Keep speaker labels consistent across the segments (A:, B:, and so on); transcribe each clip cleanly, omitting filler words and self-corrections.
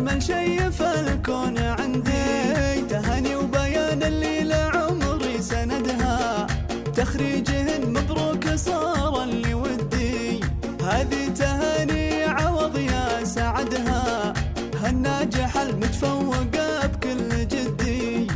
A: واجمل شي في الكون عندي، تهاني وبيان اللي لعمري سندها، تخريجهن مبروك صار اللي ودي، هذه تهاني عوض يا سعدها، هالناجحة المتفوقة بكل جدي،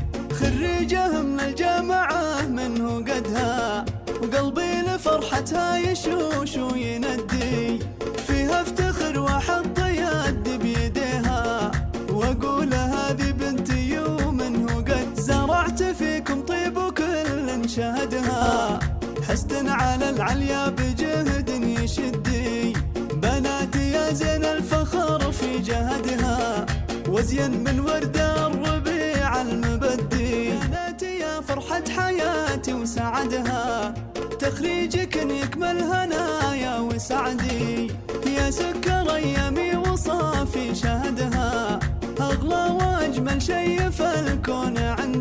A: خريجه من الجامعة منه قدها، وقلبي لفرحتها يشوش ويندي، فيها افتخر واحط يدي بيديها، واقول هذه بنتي ومنه قد زرعت فيكم طيب وكل شهدها، حسد على العليا بجهد يشدي، بناتي يا زين الفخر في جهدها، وزين من ورد الربيع المبدي، بناتي يا فرحة حياتي وسعدها، تخريجك يكمل هنايا وسعدي، يا سكر ايامي وصافي شهدها، اغلى واجمل شي في الكون عندي.